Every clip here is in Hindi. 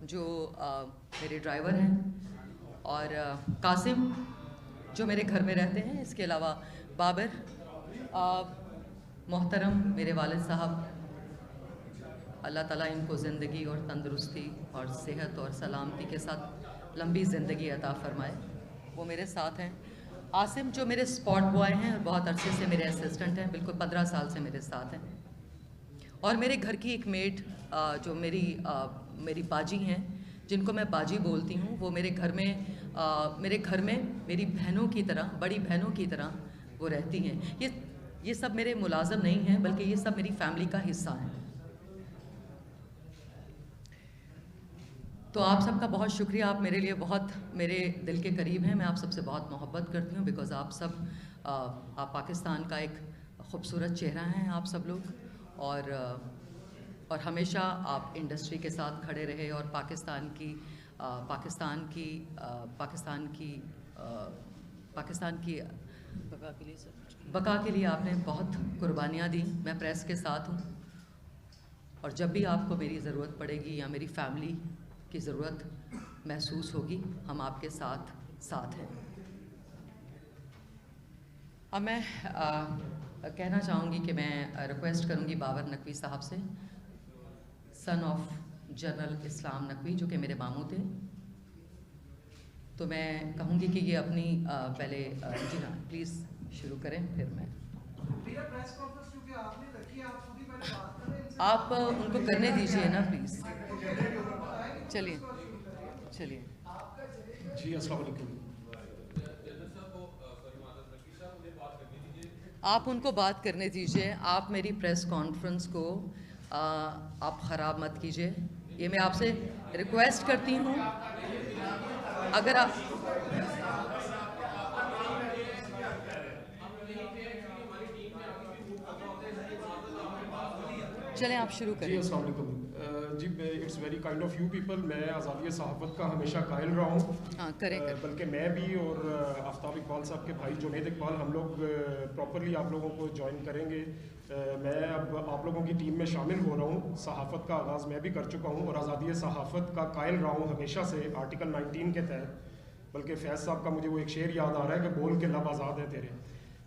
जो मेरे ड्राइवर हैं, और कासिम जो मेरे घर में रहते हैं, इसके अलावा बाबर, मोहतरम मेरे वालिद साहब, अल्लाह ताला इनको ज़िंदगी और तंदुरुस्ती और सेहत और सलामती के साथ लंबी ज़िंदगी अता फ़रमाए, वो मेरे साथ हैं। आसिम जो मेरे स्पॉट बॉय हैं और बहुत अरसे से मेरे असिस्टेंट हैं, बिल्कुल 15 साल से मेरे साथ हैं। और मेरे घर की एक मेड जो मेरी बाजी हैं, जिनको मैं बाजी बोलती हूँ, वो मेरे घर में मेरी बहनों की तरह, बड़ी बहनों की तरह वो रहती हैं। ये सब मेरे मुलाज़म नहीं हैं, बल्कि ये सब मेरी फैमिली का हिस्सा हैं। तो आप सबका बहुत शुक्रिया, आप मेरे लिए बहुत मेरे दिल के करीब हैं। मैं आप सबसे बहुत मोहब्बत करती हूँ, बिकॉज़ आप पाकिस्तान का एक ख़ूबसूरत चेहरा हैं आप सब लोग, और हमेशा आप इंडस्ट्री के साथ खड़े रहे और पाकिस्तान की बका के लिए आपने बहुत कुर्बानियाँ दी। मैं प्रेस के साथ हूँ, और जब भी आपको मेरी ज़रूरत पड़ेगी या मेरी फैमिली की ज़रूरत महसूस होगी, हम आपके साथ हैं। अब मैं कहना चाहूँगी कि मैं रिक्वेस्ट करूँगी बाबर नकवी साहब से, सन ऑफ जनरल इस्लाम नकवी, जो कि मेरे मामू थे। तो मैं कहूँगी कि ये अपनी पहले जी हाँ प्लीज़ शुरू करें, फिर मैं आप उनको करने दीजिए ना प्लीज़। चलिए जी अस्सलाम वालेकुम। आप उनको बात करने दीजिए। आप मेरी प्रेस कॉन्फ्रेंस को आप ख़राब मत कीजिए, ये मैं आपसे रिक्वेस्ट करती हूँ। अगर आप चलें, आप शुरू करें। जी अस्सलाम वालेकुम। जी it's very kind of you people. मैं आज़ादी सहाफ़त का हमेशा कायल रहा हूँ। हाँ, करें। बल्कि मैं भी और आफ्ताब इकबाल साहब के भाई जुनैद इकबाल, हम लोग प्रॉपरली आप लोगों को ज्वाइन करेंगे। मैं अब आप लोगों की टीम में शामिल हो रहा हूँ। सहाफ़त का आगाज़ मैं भी कर चुका हूँ और आज़ादी सहाफ़त का कायल रहा हूँ हमेशा से, आर्टिकल 19 के तहत। बल्कि फैज़ साहब का मुझे वो एक शेर याद आ रहा है कि बोल के लब आज़ाद है तेरे।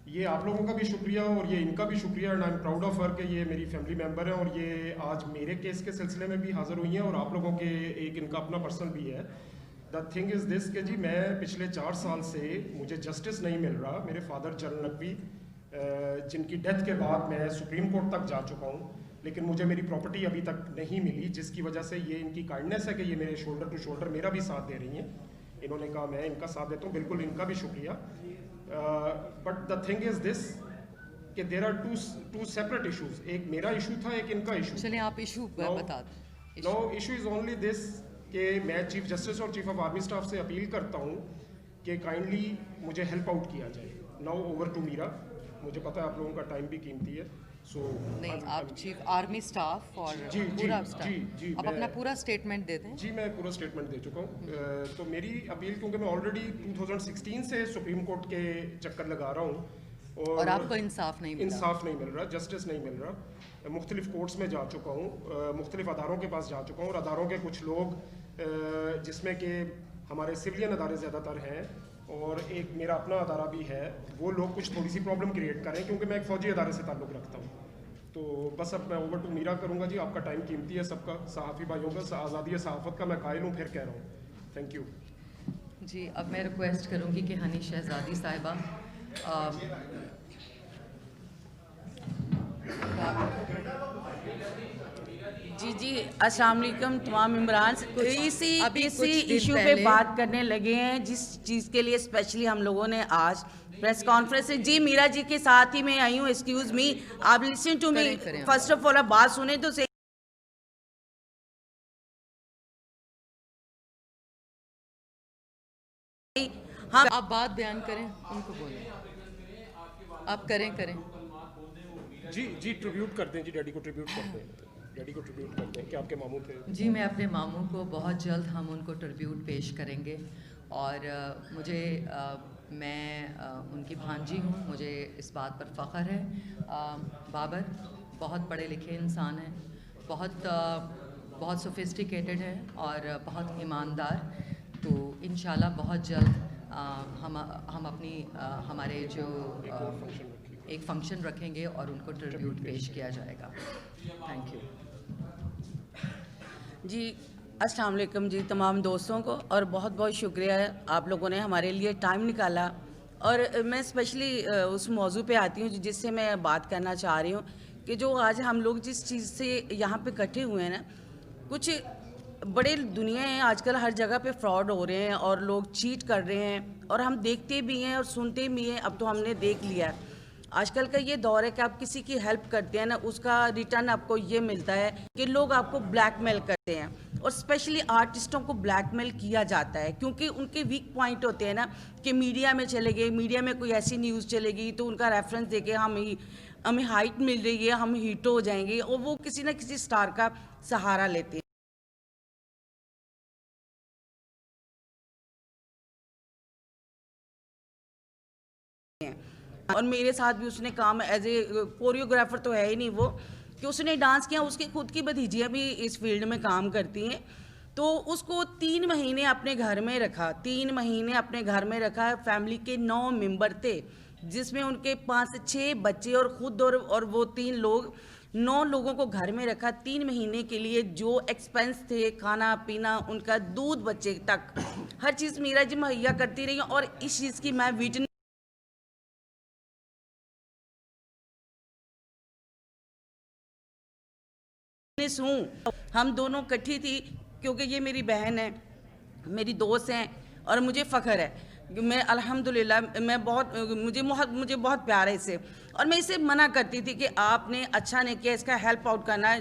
ये आप लोगों का भी शुक्रिया और ये इनका भी शुक्रिया, and I am proud of her कि ये मेरी फैमिली मेम्बर हैं, और ये आज मेरे केस के सिलसिले में भी हाज़िर हुई हैं, और आप लोगों के एक इनका अपना पर्सनल भी है। द थिंग इज़ दिस कि जी मैं पिछले 4 साल से मुझे जस्टिस नहीं मिल रहा। मेरे फादर जनरल नकवी, जिनकी डेथ के बाद मैं सुप्रीम कोर्ट तक जा चुका हूँ, लेकिन मुझे मेरी प्रॉपर्टी अभी तक नहीं मिली, जिसकी वजह से ये इनकी काइंडनेस है कि ये मेरे शोल्डर टू शोल्डर मेरा भी साथ दे रही हैं। इन्होंने कहा मैं इनका साथ देता हूँ, बिल्कुल इनका भी शुक्रिया। But the thing is this कि there are two separate issues. एक मेरा इशू था, एक इनका इशू। चलिए आप इशू बता दें। No issue is only this कि मैं चीफ जस्टिस और चीफ ऑफ आर्मी स्टाफ से अपील करता हूँ कि काइंडली मुझे हेल्प आउट किया जाए। Now over to Meera. मुझे पता है आप लोगों का टाइम भी कीमती है, सो नहीं, आप चीफ आर्मी स्टाफ और जी पूरा जी स्टाफ, जी आप अपना पूरा स्टेटमेंट दे दें। जी मैं पूरा स्टेटमेंट दे चुका हूँ। तो मेरी अपील, क्योंकि मैं ऑलरेडी 2016 से सुप्रीम कोर्ट के चक्कर लगा रहा हूँ और आपको इंसाफ नहीं मिल रहा, जस्टिस नहीं मिल रहा। मुख्तलिफ कोर्ट्स में जा चुका हूँ, मुख्तलिफ अदारों के पास जा चुका हूँ, और अदारों के कुछ लोग जिसमें कि हमारे सिविलियन अदारे ज़्यादातर हैं और एक मेरा अपना अदारा भी है, वो लोग कुछ थोड़ी सी प्रॉब्लम क्रिएट करें, क्योंकि मैं एक फ़ौजी अदारे से ताल्लुक़ रखता हूँ। तो बस अब मैं ओवर टू मीरा करूँगा। जी आपका टाइम कीमती है, सबका, सहाफ़ी भाइयों का। आज़ादी सहाफ़त का मैं कायल हूँ, फिर कह रहा हूँ। थैंक यू जी। अब मैं रिक्वेस्ट करूँगी कि हनी शहज़ादी साहिबा जी अस्सलाम वालेकुम तमाम इमरान। इसी इशू पे बात करने लगे हैं, जिस चीज़ के लिए स्पेशली हम लोगों ने आज प्रेस कॉन्फ्रेंस। जी मीरा जी के साथ ही मैं आई हूँ। एक्सक्यूज मी, आप listen to me first of all. आप बात सुने तो सही। हाँ, आप बात बयान करें, उनको बोलें, आप करें। जी ट्रिब्यूट करते हैं, जी डैडी को ट्रिब्यूट करते हैं, डैडी को ट्रिब्यूट करते हैं कि आपके मामू थे। जी मैं अपने मामू को बहुत जल्द हम उनको ट्रिब्यूट पेश करेंगे, और मैं उनकी भांजी हूँ, मुझे इस बात पर फ़ख्र है। बाबर बहुत पढ़े लिखे इंसान हैं, बहुत बहुत सोफिस्टिकेटेड है और बहुत ईमानदार। तो इंशाल्लाह बहुत जल्द हम अपनी हमारे जो एक फंक्शन रखेंगे और उनको ट्रिब्यूट पेश किया जाएगा। थैंक यू जी। अस्सलाम वालेकुम जी तमाम दोस्तों को, और बहुत बहुत शुक्रिया है आप लोगों ने हमारे लिए टाइम निकाला। और मैं स्पेशली उस मौजू पे आती हूँ जिससे मैं बात करना चाह रही हूँ कि जो आज हम लोग जिस चीज़ से यहाँ पे इकट्ठे हुए हैं ना, कुछ बड़े दुनिया है आजकल, हर जगह पे फ्रॉड हो रहे हैं और लोग चीट कर रहे हैं, और हम देखते भी हैं और सुनते भी हैं। अब तो हमने देख लिया है आजकल का ये दौर है कि आप किसी की हेल्प करते हैं ना, उसका रिटर्न आपको ये मिलता है कि लोग आपको ब्लैकमेल करते हैं, और स्पेशली आर्टिस्टों को ब्लैकमेल किया जाता है क्योंकि उनके वीक पॉइंट होते हैं ना कि मीडिया में चले गए, मीडिया में कोई ऐसी न्यूज़ चलेगी तो उनका रेफरेंस देके हमें हाइट मिल रही है, हम हिट हो जाएंगे, और वो किसी ना किसी स्टार का सहारा लेते हैं। और मेरे साथ भी उसने काम एज ए कोरियोग्राफर तो है ही नहीं वो, कि उसने डांस किया। उसकी खुद की भतीजियाँ भी इस फील्ड में काम करती हैं। तो उसको 3 महीने अपने घर में रखा, 3 महीने अपने घर में रखा। फैमिली के 9 मेंबर थे जिसमें उनके 5 से 6 बच्चे और खुद और वो 3 लोग, 9 लोगों को घर में रखा 3 महीने के लिए। जो एक्सपेंस थे, खाना पीना, उनका दूध बच्चे तक, हर चीज़ मीरा जी मुहैया करती रही। और इस चीज़ की मैं विटनेस हूँ। हम दोनों इकट्ठी थी क्योंकि ये मेरी बहन है, मेरी दोस्त हैं, और मुझे फ़ख्र है। मैं अल्हम्दुलिल्लाह मुझे बहुत प्यार है इससे। और मैं इसे मना करती थी कि आपने अच्छा नहीं किया, इसका हेल्प आउट करना।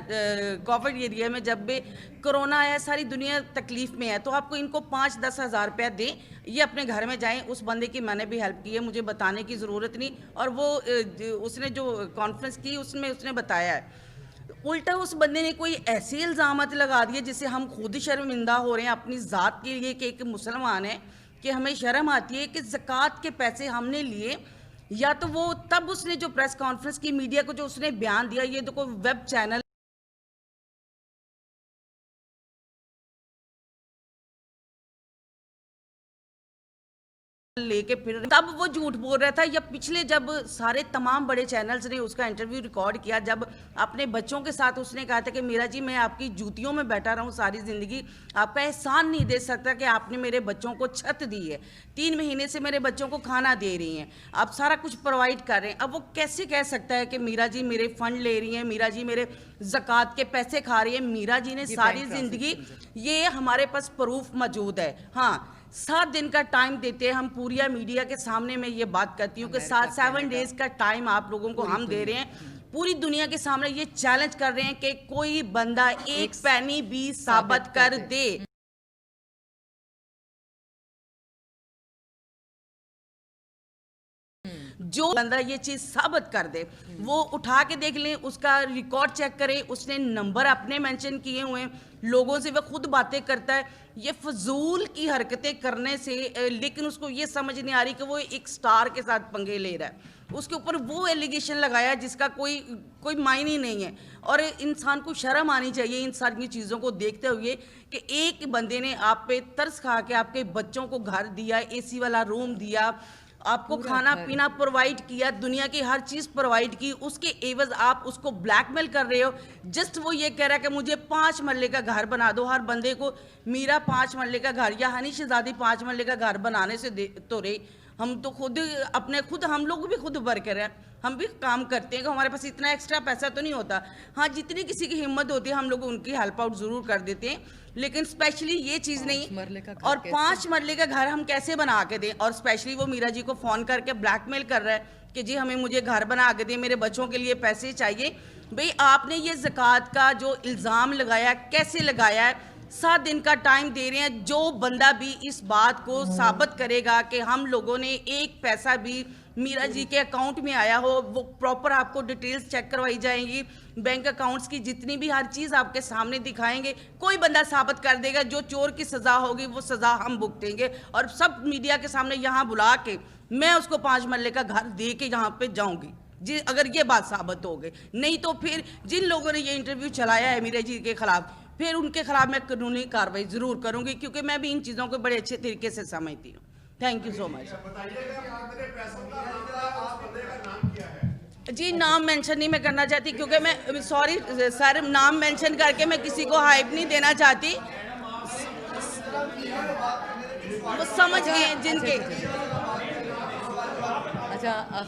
कोविड एरिया में जब भी कोरोना आया, सारी दुनिया तकलीफ़ में है, तो आपको इनको 5-10 हज़ार रुपया दें, ये अपने घर में जाएं। उस बंदे की मैंने भी हेल्प की है, मुझे बताने की ज़रूरत नहीं। और वो उसने जो कॉन्फ्रेंस की उसमें उसने बताया है। उल्टा उस बंदे ने कोई ऐसे इल्ज़ामत लगा दिए जिससे हम खुद शर्मिंदा हो रहे हैं अपनी ज़ात के लिए कि एक मुसलमान है, कि हमें शर्म आती है कि ज़कात के पैसे हमने लिए। या तो वो तब उसने जो प्रेस कॉन्फ्रेंस की, मीडिया को जो उसने बयान दिया, ये तो कोई वेब चैनल लेके फिर, तब वो झूठ बोल रहा था। या पिछले जब सारे तमाम बड़े चैनल्स ने उसका इंटरव्यू रिकॉर्ड किया, जब अपने बच्चों के साथ उसने कहा था कि मीरा जी मैं आपकी जूतियों में बैठा रहूं सारी ज़िंदगी, आपका एहसान नहीं दे सकता कि आपने मेरे बच्चों को छत दी है, 3 महीने से मेरे बच्चों को खाना दे रही हैं, आप सारा कुछ प्रोवाइड कर रहे हैं। अब वो कैसे कह सकता है कि मीरा जी मेरे फंड ले रही हैं, मीरा जी मेरे ज़कात के पैसे खा रही है? मीरा जी ने सारी ज़िंदगी, ये हमारे पास प्रूफ मौजूद है। हाँ, 7 दिन का टाइम देते हैं हम पूरी मीडिया के सामने। मैं ये बात करती हूँ कि 7 डेज का टाइम आप लोगों को हम दे रहे हैं, पूरी दुनिया के सामने ये चैलेंज कर रहे हैं कि कोई बंदा एक पैनी भी साबित कर दे। जो बंदा ये चीज साबित कर दे, वो उठा के देख लें, उसका रिकॉर्ड चेक करें, उसने नंबर अपने मेंशन किए हुए हैं, लोगों से वह खुद बातें करता है। ये फजूल की हरकतें करने से, लेकिन उसको ये समझ नहीं आ रही कि वो एक स्टार के साथ पंगे ले रहा है। उसके ऊपर वो एलिगेशन लगाया जिसका कोई मायने नहीं है। और इंसान को शर्म आनी चाहिए इन सारी चीज़ों को देखते हुए कि एक बंदे ने आप पे तरस खा के आपके बच्चों को घर दिया, AC वाला रूम दिया, आपको खाना पीना प्रोवाइड किया, दुनिया की हर चीज़ प्रोवाइड की, उसके एवज आप उसको ब्लैकमेल कर रहे हो। जस्ट वो ये कह रहा है कि मुझे 5 मरले का घर बना दो। हर बंदे को मीरा 5 मरले का घर या हनी शहजादी 5 मरले का घर बनाने से तो रहे। हम तो खुद हम लोग भी खुद वर्कर हैं, हम भी काम करते हैं कि हमारे पास इतना एक्स्ट्रा पैसा तो नहीं होता। हाँ, जितनी किसी की हिम्मत होती है हम लोग उनकी हेल्प आउट ज़रूर कर देते हैं, लेकिन स्पेशली ये चीज़ नहीं। और 5 मरले का घर हम कैसे बना के दें? और स्पेशली वो मीरा जी को फ़ोन करके ब्लैकमेल कर रहा है कि जी मुझे घर बना के दें, मेरे बच्चों के लिए पैसे चाहिए। भाई आपने ये ज़कात का जो इल्ज़ाम लगाया, कैसे लगाया है? 7 दिन का टाइम दे रहे हैं। जो बंदा भी इस बात को साबित करेगा कि हम लोगों ने एक पैसा भी मीरा जी के अकाउंट में आया हो, वो प्रॉपर आपको डिटेल्स चेक करवाई जाएंगी, बैंक अकाउंट्स की जितनी भी हर चीज़ आपके सामने दिखाएंगे। कोई बंदा साबित कर देगा, जो चोर की सज़ा होगी वो सज़ा हम भुगतेंगे। और सब मीडिया के सामने यहाँ बुला के मैं उसको 5 मरले का घर दे के यहाँ पे जाऊँगी जी, अगर ये बात साबित हो गई। नहीं तो फिर जिन लोगों ने ये इंटरव्यू चलाया है मीरा जी के खिलाफ, फिर उनके खिलाफ मैं कानूनी कार्रवाई ज़रूर करूँगी, क्योंकि मैं भी इन चीज़ों को बड़े अच्छे तरीके से समझती हूँ। Thank you so much. जी नाम मेंशन नहीं मैं करना चाहती, क्योंकि मैं सॉरी सर, नाम मेंशन करके मैं किसी को हाइप नहीं देना चाहती। वो समझ गए जिनके। अच्छा हाँ,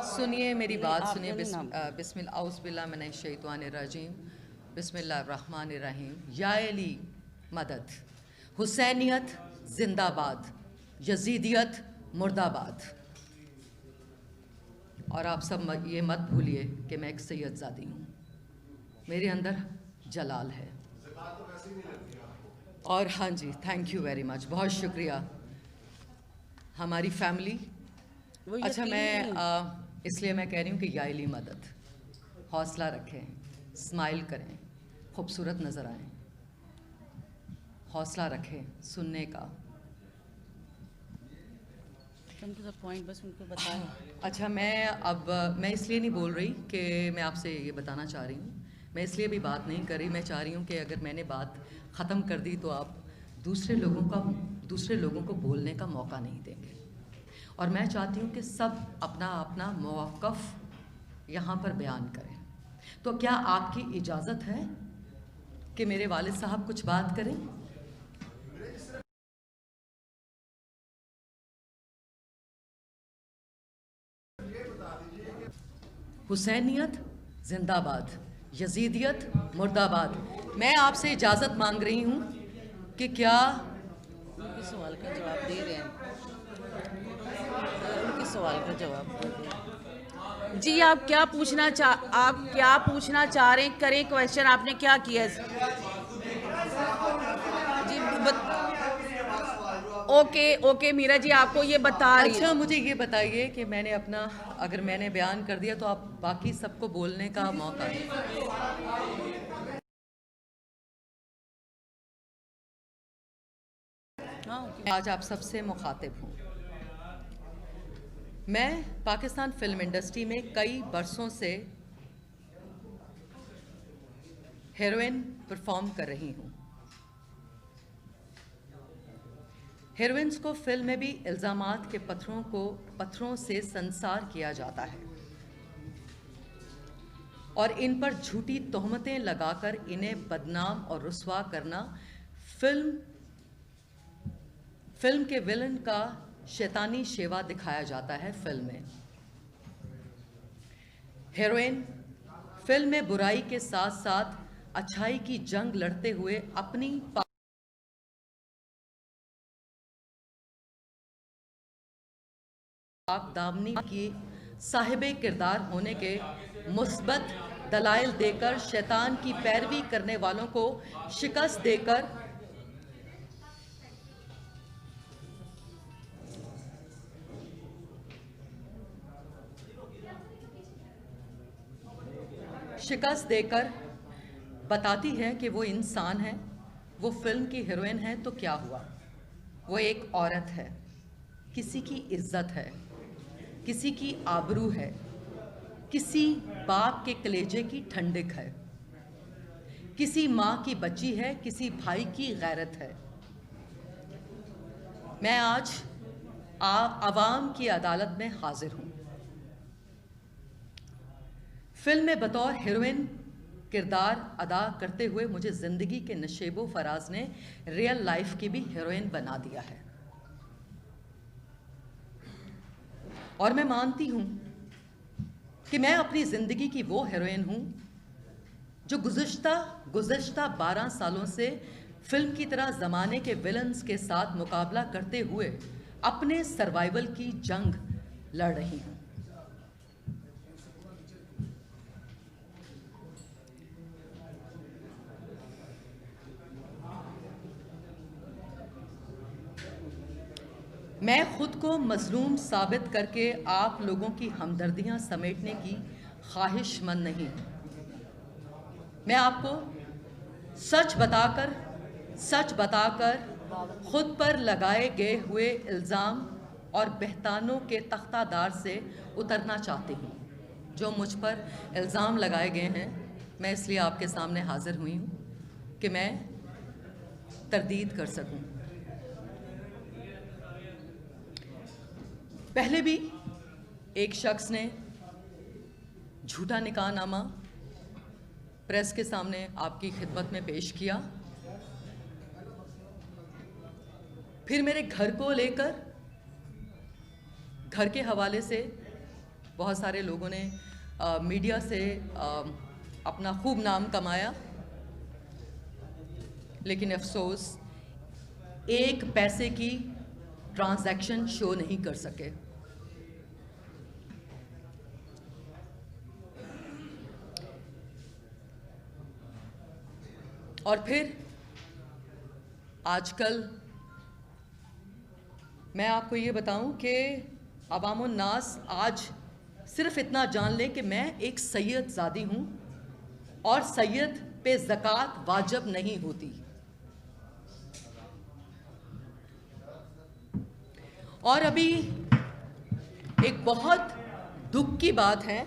सुनिए मेरी बात सुनिए। बिस्मिल्लाह औज़ुबिल्लाहि मिनश शैतानिर रजीम, बिस्मिल्लाहिर रहमानिर रहीम। या अली मदद, हुसैनियत जिंदाबाद, यजीदियत मुर्दाबाद। और आप सब ये मत भूलिए कि मैं एक सैयदज़ादी हूँ, मेरे अंदर जलाल है। और हाँ जी, थैंक यू वेरी मच, बहुत शुक्रिया। हमारी फैमिली, अच्छा मैं इसलिए मैं कह रही हूँ कि या अली मदद, हौसला रखें, स्माइल करें, खूबसूरत नज़र आएं, हौसला रखें सुनने का। पॉइंट बस उनको बताएं। अच्छा मैं इसलिए नहीं बोल रही कि मैं आपसे ये बताना चाह रही हूँ, मैं इसलिए भी बात नहीं कर रही। मैं चाह रही हूँ कि अगर मैंने बात ख़त्म कर दी तो आप दूसरे लोगों को बोलने का मौका नहीं देंगे। और मैं चाहती हूँ कि सब अपना अपना मौक़िफ़ यहाँ पर बयान करें। तो क्या आपकी इजाज़त है कि मेरे वालिद साहब कुछ बात करें? हुसैनियत जिंदाबाद, यजीदियत मुर्दाबाद। मैं आपसे इजाज़त मांग रही हूँ कि क्या उनके सवाल का जवाब दे रहे हैं, उनके सवाल का जवाब दे रहे हैं। जी आप क्या पूछना चाह रहे हैं? करें क्वेश्चन, आपने क्या किया? जी ओके मीरा जी, आपको ये बता रही। अच्छा मुझे ये बताइए कि अगर मैंने बयान कर दिया तो आप बाकी सबको बोलने का मौका दें। आज आप सबसे मुखातिब हूँ। मैं पाकिस्तान फिल्म इंडस्ट्री में कई बरसों से हीरोइन परफॉर्म कर रही हूँ। हीरोइंस को फिल्म में भी इल्ज़ामात के पत्थरों से संसार किया जाता है और इन पर झूठी तोहमतें लगाकर इन्हें बदनाम और रुस्वा करना फिल्म के विलन का शैतानी शेवा दिखाया जाता है। फिल्म में हीरोइन फिल्म में बुराई के साथ साथ अच्छाई की जंग लड़ते हुए अपनी दामनी की साहिबे किरदार होने के मुस्बत दलाइल देकर शैतान की पैरवी करने वालों को शिकस्त देकर बताती है कि वो इंसान है, वो फिल्म की हीरोइन है। तो क्या हुआ, वो एक औरत है, किसी की इज्जत है, किसी की आबरू है, किसी बाप के कलेजे की ठंडक है, किसी माँ की बच्ची है, किसी भाई की गैरत है। मैं आज आवाम की अदालत में हाजिर हूँ। फिल्म में बतौर हीरोइन किरदार अदा करते हुए मुझे ज़िंदगी के नशेबो फराज ने रियल लाइफ की भी हीरोइन बना दिया है। और मैं मानती हूँ कि मैं अपनी ज़िंदगी की वो हीरोइन हूँ जो गुज़श्ता 12 सालों से फिल्म की तरह ज़माने के विलन्स के साथ मुकाबला करते हुए अपने सर्वाइवल की जंग लड़ रही हूँ। मैं खुद को मजलूम साबित करके आप लोगों की हमदर्दियां समेटने की ख्वाहिशमंद नहीं। मैं आपको सच बताकर खुद पर लगाए गए हुए इल्ज़ाम और बहतानों के तख्तादार से उतरना चाहती हूँ। जो मुझ पर इल्ज़ाम लगाए गए हैं, मैं इसलिए आपके सामने हाजिर हुई हूँ कि मैं तरदीद कर सकूं। पहले भी एक शख्स ने झूठा निकाहनामा प्रेस के सामने आपकी खिदमत में पेश किया, फिर मेरे घर को लेकर घर के हवाले से बहुत सारे लोगों ने मीडिया से अपना खूब नाम कमाया, लेकिन अफसोस एक पैसे की ट्रांजैक्शन शो नहीं कर सके। और फिर आजकल मैं आपको ये बताऊं कि अवामुन नास आज सिर्फ इतना जान लें कि मैं एक सैयद ज़ादी हूं और सैयद पे ज़कात वाजिब नहीं होती। और अभी एक बहुत दुख की बात है,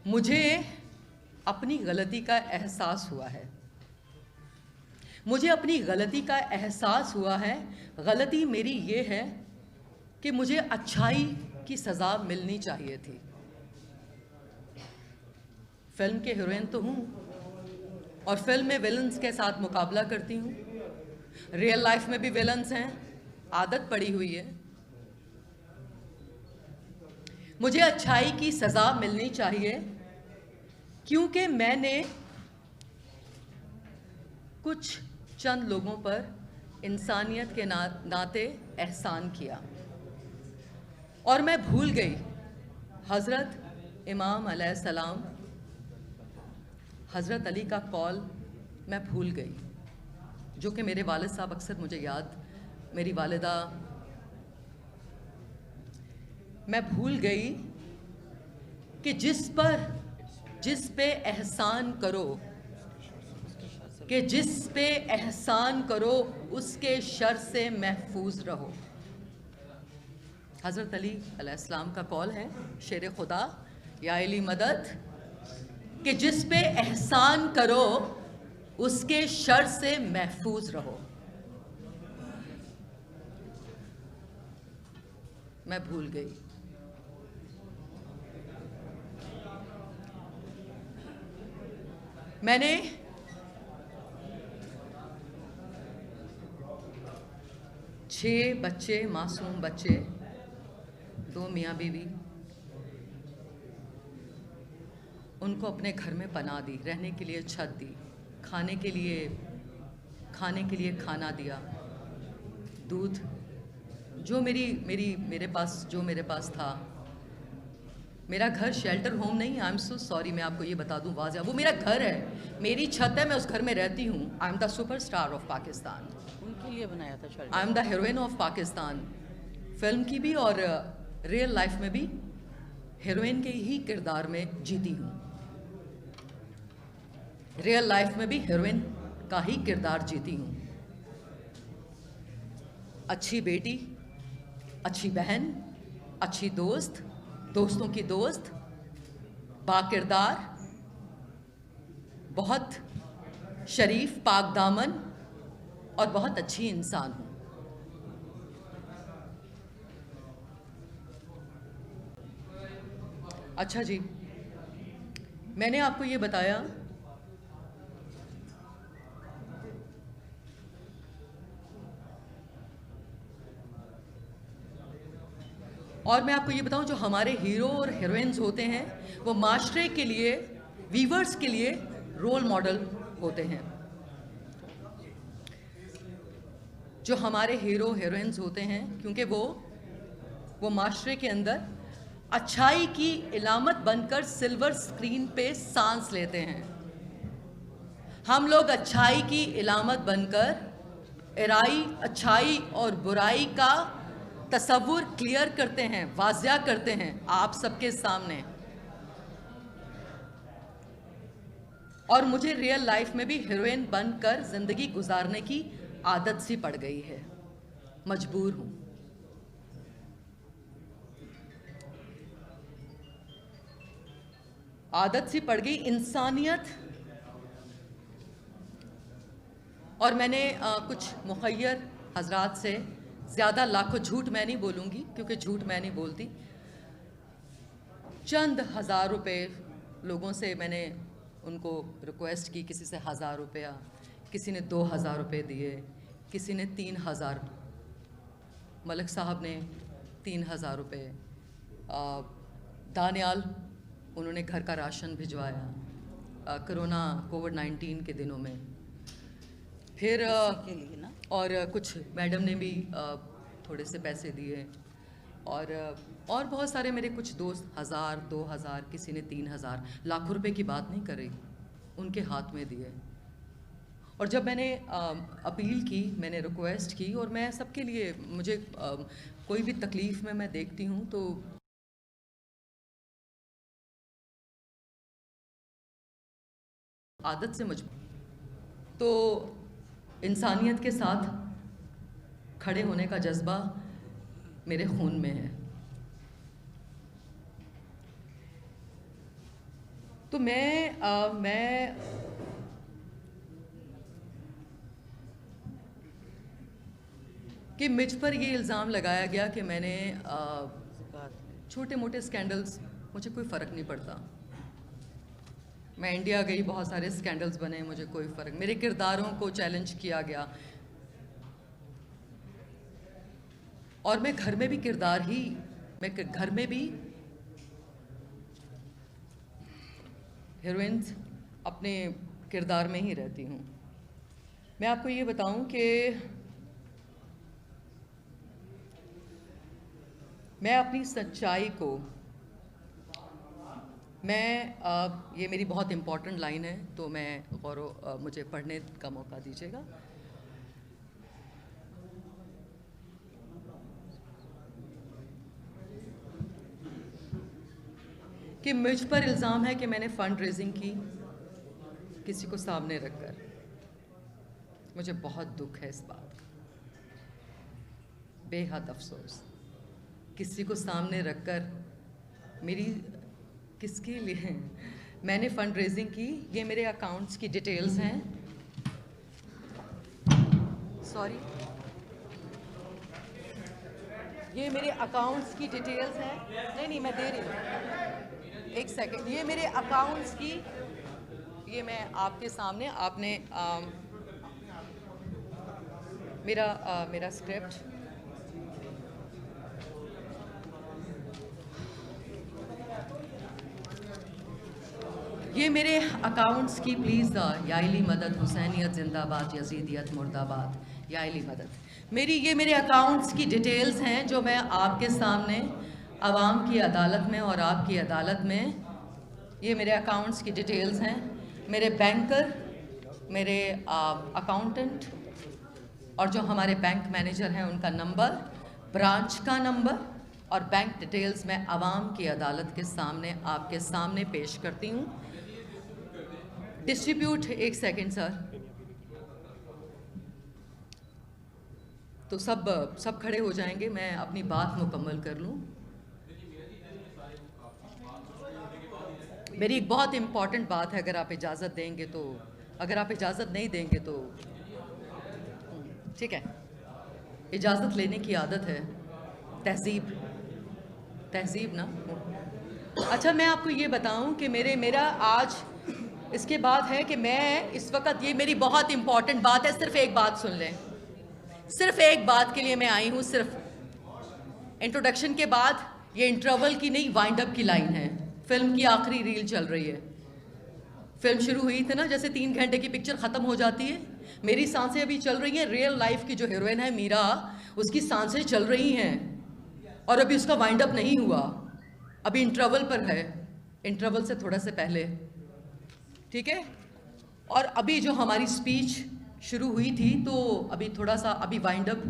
मुझे अपनी गलती का एहसास हुआ है। मुझे अपनी गलती का एहसास हुआ है। गलती मेरी ये है कि मुझे अच्छाई की सज़ा मिलनी चाहिए थी। फिल्म के हीरोइन तो हूँ और फिल्म में विलन्स के साथ मुकाबला करती हूँ। रियल लाइफ में भी विलन्स हैं, आदत पड़ी हुई है। मुझे अच्छाई की सज़ा मिलनी चाहिए क्योंकि मैंने कुछ चंद लोगों पर इंसानियत के नाते एहसान किया और मैं भूल गई हज़रत इमाम अलैहिस्सलाम, हज़रत अली का कौल मैं भूल गई, जो कि मेरे वालिद साहब अक्सर मुझे याद, मेरी वालिदा, मैं भूल गई कि जिस पे एहसान करो, कि जिस पे एहसान करो उसके शर से महफूज रहो। हज़रत अली अलैहिस्सलाम का कौल है, शेर खुदा या अली मदद, कि जिस पे एहसान करो उसके शर से महफूज रहो। मैं भूल गई। मैंने छह बच्चे, मासूम बच्चे, 2 मियाँ बीवी, उनको अपने घर में पनाह दी, रहने के लिए छत दी, खाने के लिए खाना दिया, दूध, जो मेरे पास था। मेरा घर शेल्टर होम नहीं, आई एम सो सॉरी, मैं आपको ये बता दूं वाज़ेह, वो मेरा घर है, मेरी छत है, मैं उस घर में रहती हूँ। I am the superstar of Pakistan, उनके लिए बनाया था shelter. I am the heroine of Pakistan, film की भी और रियल लाइफ में भी हीरोइन के ही किरदार में जीती हूँ। रियल लाइफ में भी हीरोइन का ही किरदार जीती हूँ। अच्छी बेटी, अच्छी बहन, अच्छी दोस्त, दोस्तों की दोस्त, बाकिरदार, बहुत शरीफ, पाक दामन और बहुत अच्छी इंसान हूँ। अच्छा जी, मैंने आपको ये बताया और मैं आपको ये बताऊं, जो हमारे हीरो और हीरोइंस होते हैं वो माशरे के लिए, वीवर्स के लिए रोल मॉडल होते हैं। जो हमारे हीरो हीरोइंस होते हैं, क्योंकि वो माशरे के अंदर अच्छाई की इलामत बनकर सिल्वर स्क्रीन पे सांस लेते हैं। हम लोग अच्छाई की इलामत बनकर अच्छाई और बुराई का तसव्वुर क्लियर करते हैं, वाज़िया करते हैं आप सबके सामने। और मुझे रियल लाइफ में भी हीरोइन बनकर ज़िंदगी गुजारने की आदत सी पड़ गई है, मजबूर हूँ। आदत सी पड़ गई इंसानियत। और मैंने कुछ मुखय्यर हजरात से ज़्यादा लाखों झूठ मैं नहीं बोलूँगी क्योंकि झूठ मैं नहीं बोलती, चंद हज़ार रुपए लोगों से मैंने उनको रिक्वेस्ट की, किसी से 1000 रुपया, किसी ने 2000 रुपये दिए, किसी ने 3000, मलिक साहब ने 3000 रुपये, दानियाल उन्होंने घर का राशन भिजवाया कोरोना कोविड-19 के दिनों में। फिर और कुछ मैडम ने भी थोड़े से पैसे दिए, और बहुत सारे मेरे कुछ दोस्त 1000, 2000, किसी ने 3000, लाखों रुपए की बात नहीं कर रही, उनके हाथ में दिए। और जब मैंने अपील की, मैंने रिक्वेस्ट की, और मैं सबके लिए, मुझे कोई भी तकलीफ़ में मैं देखती हूँ तो आदत से मजबूर, तो इंसानियत के साथ खड़े होने का जज्बा मेरे खून में है। तो मैं कि मुझ पर ये इल्ज़ाम लगाया गया कि मैंने छोटे मोटे स्कैंडल्स, मुझे कोई फ़र्क नहीं पड़ता। मैं इंडिया गई, बहुत सारे स्कैंडल्स बने, मुझे कोई फ़र्क, मेरे किरदारों को चैलेंज किया गया, और मैं घर में भी किरदार ही, मैं घर में भी हीरोइंस अपने किरदार में ही रहती हूँ। मैं आपको ये बताऊँ कि मैं अपनी सच्चाई को, ये मेरी बहुत इम्पॉर्टेंट लाइन है, तो मैं गौरव मुझे पढ़ने का मौका दीजिएगा। कि मुझ पर इल्ज़ाम है कि मैंने फ़ंड रेजिंग की किसी को सामने रखकर। मुझे बहुत दुख है इस बात का, बेहद अफसोस। किसी को सामने रखकर मेरी, किसके लिए मैंने फ़ंड रेजिंग की, ये मेरे अकाउंट्स की डिटेल्स हैं। सॉरी, ये मेरे अकाउंट्स की डिटेल्स हैं। नहीं, मैं दे रही हूँ, एक सेकंड। ये मेरे अकाउंट्स की, ये मैं आपके सामने, आपने मेरा स्क्रिप्ट, ये मेरे अकाउंट्स की, प्लीज़ याइली मदद, हुसैनियत जिंदाबाद, यजीदियत मुर्दाबाद, याइली मदद। ये मेरे अकाउंट्स की डिटेल्स हैं जो मैं आपके सामने आवाम की अदालत में और आपकी अदालत में, ये मेरे अकाउंट्स की डिटेल्स हैं। मेरे बैंकर, मेरे अकाउंटेंट, और जो हमारे बैंक मैनेजर हैं उनका नंबर, ब्रांच का नंबर और बैंक डिटेल्स मैं आवाम की अदालत के सामने, आपके सामने पेश करती हूँ। डिस्ट्रीब्यूट, एक सेकंड सर, तो सब खड़े हो जाएंगे, मैं अपनी बात मुकम्मल कर लूँ। मेरी एक बहुत इम्पॉर्टेंट बात है, अगर आप इजाज़त देंगे तो, अगर आप इजाज़त नहीं देंगे तो ठीक है। इजाज़त लेने की आदत है, तहज़ीब ना। अच्छा, मैं आपको ये बताऊं कि मेरा आज इसके बाद है कि मैं इस वक्त, ये मेरी बहुत इम्पॉर्टेंट बात है, सिर्फ एक बात सुन लें, सिर्फ एक बात के लिए मैं आई हूँ। सिर्फ इंट्रोडक्शन के बाद, ये इंटरवल की नहीं, वाइंड अप की लाइन है। फिल्म की आखिरी रील चल रही है। फिल्म शुरू हुई थी ना, जैसे 3 घंटे की पिक्चर ख़त्म हो जाती है, मेरी सांसें अभी चल रही हैं। रियल लाइफ की जो हीरोइन है मीरा, उसकी सांसें चल रही हैं, और अभी उसका वाइंड अप नहीं हुआ, अभी इंटरवल पर है, इंटरवल से थोड़ा से पहले, ठीक है। और अभी जो हमारी स्पीच शुरू हुई थी, तो अभी थोड़ा सा, अभी वाइंड अप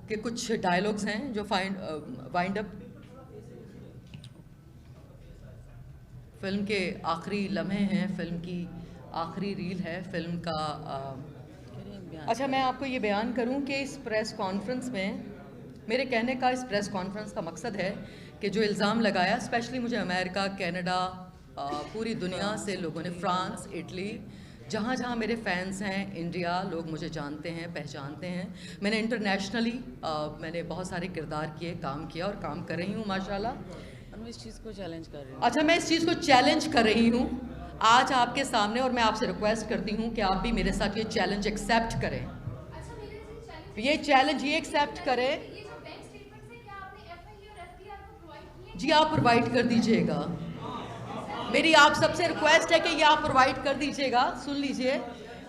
के कुछ डायलॉग्स हैं जो वाइंड अप, फिल्म के आखिरी लम्हे हैं, फिल्म की आखिरी रील है फिल्म का। अच्छा, मैं आपको ये बयान करूं कि इस प्रेस कॉन्फ्रेंस में, मेरे कहने का इस प्रेस कॉन्फ्रेंस का मकसद है कि जो इल्ज़ाम लगाया, स्पेशली मुझे अमेरिका, कनाडा, पूरी दुनिया से लोगों ने, फ्रांस, इटली, जहाँ जहाँ मेरे फैंस हैं, इंडिया, लोग मुझे जानते हैं, पहचानते हैं। मैंने इंटरनेशनली मैंने बहुत सारे किरदार किए, काम किया और काम कर रही हूँ माशाल्लाह। मैं इस चीज़ को चैलेंज कर रही हूँ। अच्छा, मैं इस चीज़ को चैलेंज कर रही हूँ आज आपके सामने, और मैं आपसे रिक्वेस्ट करती हूँ कि आप भी मेरे साथ ये चैलेंज एक्सेप्ट करें। ये चैलेंज ये एक्सेप्ट करें। जी आप प्रोवाइड कर दीजिएगा, मेरी आप सबसे रिक्वेस्ट है कि ये आप प्रोवाइड कर दीजिएगा। सुन लीजिए,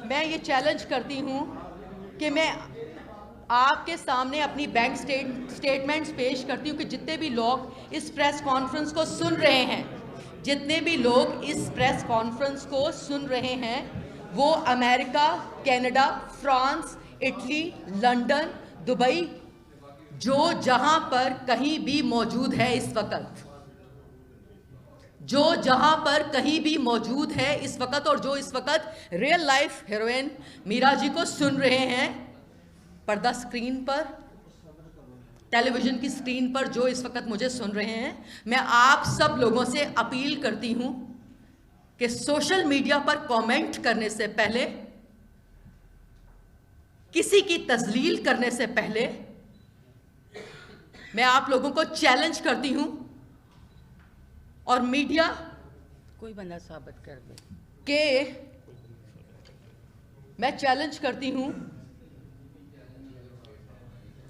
मैं ये चैलेंज करती हूँ कि मैं आपके सामने अपनी बैंक स्टेटमेंट्स पेश करती हूँ कि जितने भी लोग इस प्रेस कॉन्फ्रेंस को सुन रहे हैं, जितने भी लोग इस प्रेस कॉन्फ्रेंस को सुन रहे हैं, वो America, Canada, France, Italy, London, Dubai, जो जहां पर कहीं भी मौजूद है इस वक्त, जो जहां पर कहीं भी मौजूद है इस वक्त, और जो इस वक्त real life heroine Meera ji को सुन रहे हैं पर्दा स्क्रीन पर, टेलीविज़न की स्क्रीन पर, जो इस वक्त मुझे सुन रहे हैं, मैं आप सब लोगों से अपील करती हूं कि सोशल मीडिया पर कमेंट करने से पहले, किसी की तजलील करने से पहले, मैं आप लोगों को चैलेंज करती हूं, और मीडिया कोई बंदा साबित कर दे कि मैं चैलेंज करती हूं,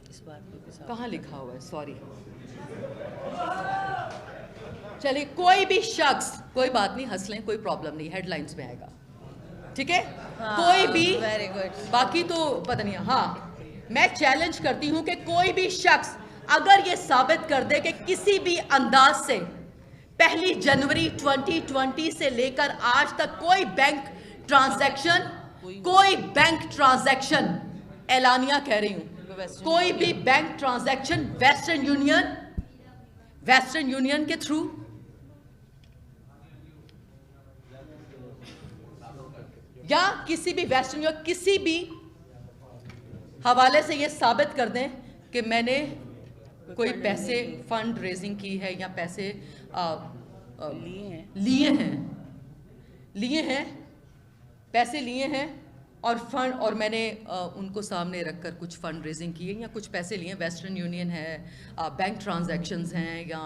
इस बात पे कहाँ लिखा हुआ है, सॉरी, चलिए कोई भी शख्स, कोई बात नहीं, हंस लें, कोई प्रॉब्लम नहीं, हेडलाइंस में आएगा, ठीक है। कोई भी, वेरी गुड, बाकी तो पता नहीं। हाँ, मैं चैलेंज करती हूं कि कोई भी शख्स अगर ये साबित कर दे कि किसी भी अंदाज से 1 जनवरी 2020 से लेकर आज तक कोई बैंक ट्रांजैक्शन, एलानिया कह रही हूं, कोई भी बैंक ट्रांजैक्शन वेस्टर्न यूनियन के थ्रू, या किसी भी वेस्टर्न यूनियन, किसी भी हवाले से ये साबित कर दें कि मैंने कोई पैसे फंड रेजिंग की है या पैसे लिए हैं, पैसे लिए हैं और फंड, और मैंने उनको सामने रखकर कुछ फंड रेजिंग की है या कुछ पैसे लिए, वेस्टर्न यूनियन है, बैंक ट्रांजैक्शंस हैं, या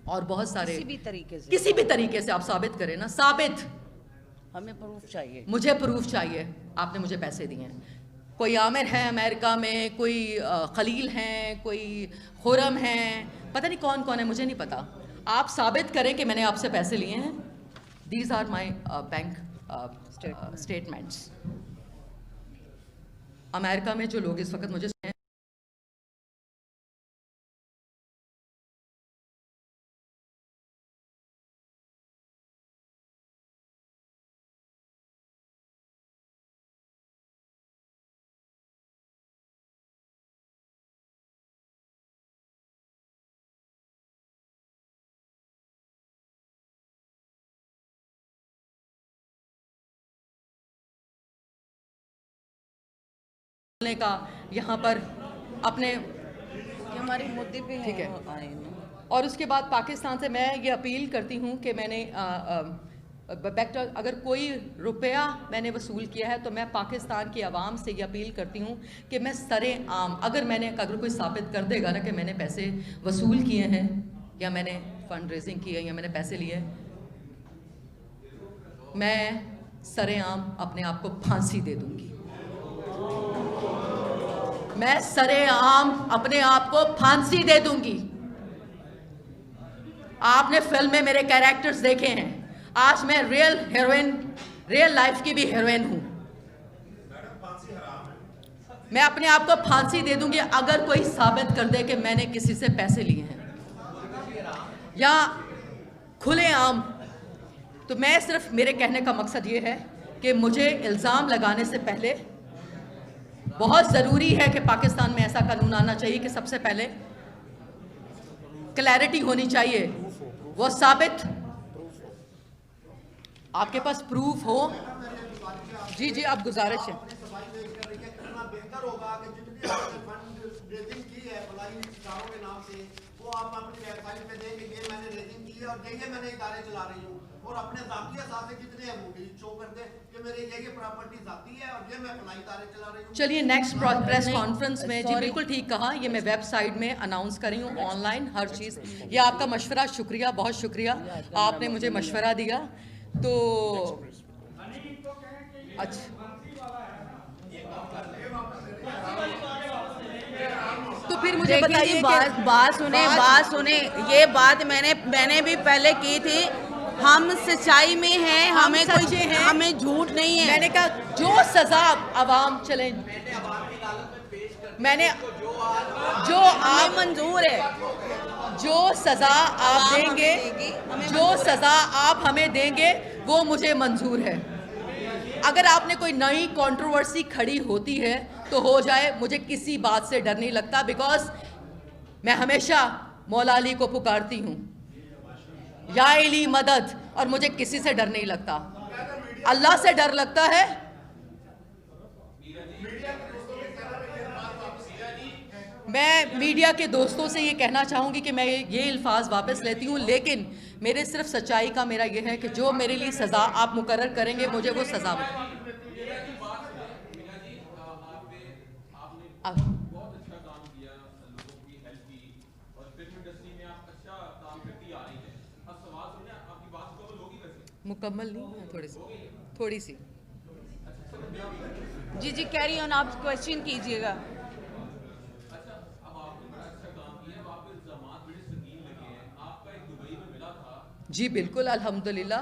और बहुत सारे, किसी भी तरीके से आप साबित करें ना, साबित, हमें प्रूफ चाहिए, मुझे प्रूफ चाहिए, आपने मुझे पैसे दिए हैं। कोई आमिर है अमेरिका में, कोई खलील हैं, कोई खुरम हैं, पता नहीं कौन कौन है, मुझे नहीं पता, आप साबित करें कि मैंने आपसे पैसे लिए हैं। These are my bank statements. America में जो लोग इस वक्त मुझे का यहाँ पर अपने हमारे मुद्दे पे ठीक है। आए ना। और उसके बाद पाकिस्तान से मैं ये अपील करती हूँ कि मैंने अगर कोई रुपया मैंने वसूल किया है तो मैं पाकिस्तान की आवाम से ये अपील करती हूँ कि मैं सरेआम, अगर कोई साबित कर देगा ना कि मैंने पैसे वसूल किए हैं या मैंने फंड रेजिंग की है या मैंने पैसे लिए, मैं सरेआम अपने आप को फांसी दे दूंगी। मैं सरेआम अपने आप को फांसी दे दूंगी। आपने फिल्म में मेरे कैरेक्टर्स देखे हैं, आज मैं रियल लाइफ की भी हीरोइन हूं। मैं अपने आप को फांसी दे दूंगी अगर कोई साबित कर दे कि मैंने किसी से पैसे लिए हैं या खुलेआम। तो मैं सिर्फ, मेरे कहने का मकसद ये है कि मुझे इल्ज़ाम लगाने से पहले बहुत ज़रूरी है कि पाकिस्तान में ऐसा कानून आना चाहिए कि सबसे पहले क्लैरिटी होनी चाहिए, वो साबित, आपके पास प्रूफ हो। जी जी, आप गुजारिश है। वो आप अपनी वेबसाइट पे दें कि ये मैंने रेजिंग की है और ये मैंने इदारे चला रही हूँ। और अपने जाती असासे कितने हैं वो भी शो कर दे कि मेरे ये प्रॉपर्टी जाती है और ये मैं अपना इदारे चला रही हूँ। चलिए नेक्स्ट प्रेस कॉन्फ्रेंस में जी बिल्कुल ठीक कहा, ये मैं वेबसाइट में अनाउंस कर रही हूँ ऑनलाइन हर चीज़। ये आपका मशवरा, शुक्रिया, बहुत शुक्रिया, आपने मुझे मशवरा दिया। तो अच्छा तो फिर मुझे बताइए बात सुने ये बात मैंने भी पहले की थी। हम सच्चाई में हैं, हमें कोई हमें झूठ नहीं है। मैंने कहा जो सजा आवाम चले, मैंने जो आप मंजूर है, जो सजा आप देंगे, जो सजा आप हमें देंगे वो मुझे मंजूर है। अगर आपने कोई नई कंट्रोवर्सी खड़ी होती है तो हो जाए, मुझे किसी बात से डर नहीं लगता, बिकॉज मैं हमेशा मौला अली को पुकारती हूँ, या इली मदद, और मुझे किसी से डर नहीं लगता, अल्लाह से डर लगता है। मैं मीडिया के दोस्तों से ये कहना चाहूँगी कि मैं ये अल्फाज वापस लेती हूँ, लेकिन मेरे सिर्फ सच्चाई का मेरा ये है कि जो मेरे लिए सज़ा आप मुकर्रर करेंगे मुझे वो सज़ा मुकम्मल नहीं है, थोड़ी सी जी कैरी ऑन, आप क्वेश्चन कीजिएगा। जी बिल्कुल, अल्हम्दुलिल्लाह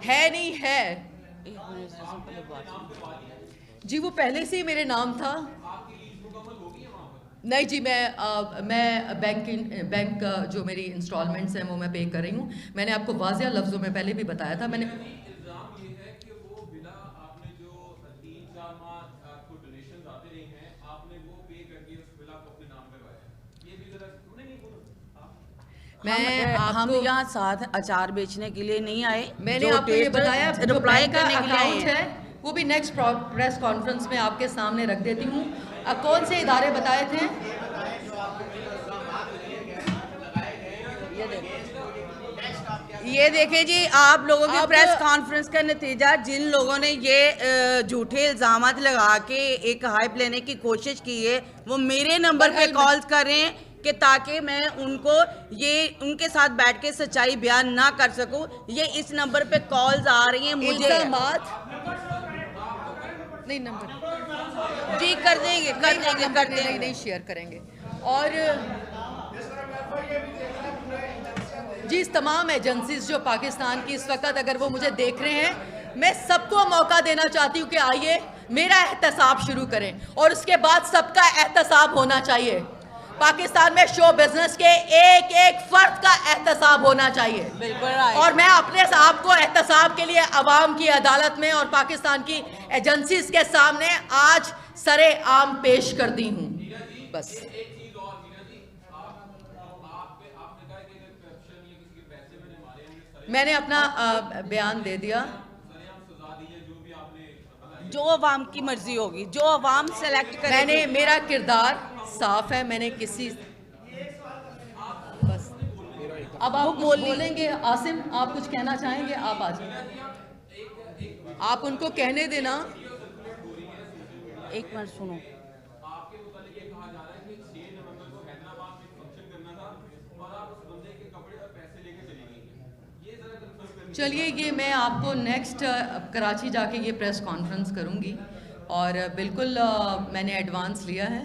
है, नहीं है जी, वो पहले से ही मेरे नाम था। नहीं जी, मैं बैंक जो मेरी इंस्टॉलमेंट्स हैं वो मैं पे कर रही हूँ। मैंने आपको वाज़िया लफ्ज़ों में पहले भी बताया था। मैंने हम यहाँ साथ अचार बेचने के लिए नहीं आए। मैंने आपको ये बताया, रिप्लाई करने के लिए है वो भी नेक्स्ट प्रेस कॉन्फ्रेंस में आपके सामने रख देती हूँ। कौन से इदारे बताए थे? ये देखें जी, आप लोगों की प्रेस कॉन्फ्रेंस का नतीजा, जिन लोगों ने ये झूठे इल्जामात लगा के एक हाइप लेने की कोशिश की है, वो मेरे नंबर पे कॉल्स कर रहे हैं कि ताकि मैं उनके साथ बैठ के सच्चाई बयान ना कर सकूं। ये इस नंबर पे कॉल्स आ रही हैं मुझे। नहीं नंबर जी कर देंगे नहीं शेयर करेंगे। और जी इस तमाम एजेंसीज जो पाकिस्तान की इस वक्त अगर वो मुझे देख रहे हैं, मैं सबको मौका देना चाहती हूँ कि आइए मेरा एहतसाब शुरू करें, और उसके बाद सबका एहतसाब होना चाहिए। पाकिस्तान में शो बिजनेस के एक एक फर्द का एहतसाब होना चाहिए। बिल्कुल। और मैं अपने आप को एहतसाब के लिए अवाम की अदालत में और पाकिस्तान की एजेंसीज के सामने आज सरे आम पेश कर दी हूँ। बस मैंने अपना बयान दे दिया। जो अवाम की मर्जी होगी, जो अवाम सेलेक्ट करेगी। मेरा किरदार साफ है, मैंने किसी बस अब आप बोलेंगे। आसिम आप कुछ कहना चाहेंगे? आप आ जाइए, आप उनको कहने देना। एक मिनट सुनो। चलिए ये मैं आपको नेक्स्ट कराची जाके ये प्रेस कॉन्फ्रेंस करूँगी, और बिल्कुल मैंने एडवांस लिया है,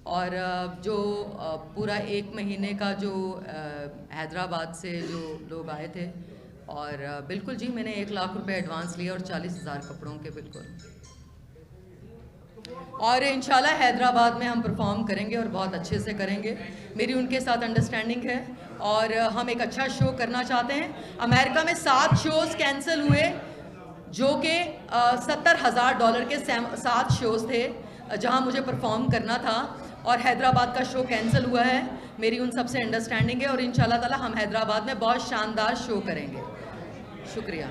और जो पूरा 1 महीने का जो हैदराबाद से जो लोग आए थे, और बिल्कुल जी मैंने 1 लाख रुपए एडवांस लिया और 40,000 कपड़ों के बिल्कुल। और इंशाल्लाह हैदराबाद में हम परफॉर्म करेंगे और बहुत अच्छे से करेंगे। मेरी उनके साथ अंडरस्टैंडिंग है और हम एक अच्छा शो करना चाहते हैं। अमेरिका में 7 शोज़ कैंसिल हुए जो कि $70,000 के 7 शोज़ थे जहां मुझे परफॉर्म करना था, और हैदराबाद का शो कैंसिल हुआ है। मेरी उन सब से अंडरस्टैंडिंग है और इंशाल्लाह ताला हम हैदराबाद में बहुत शानदार शो करेंगे। शुक्रिया।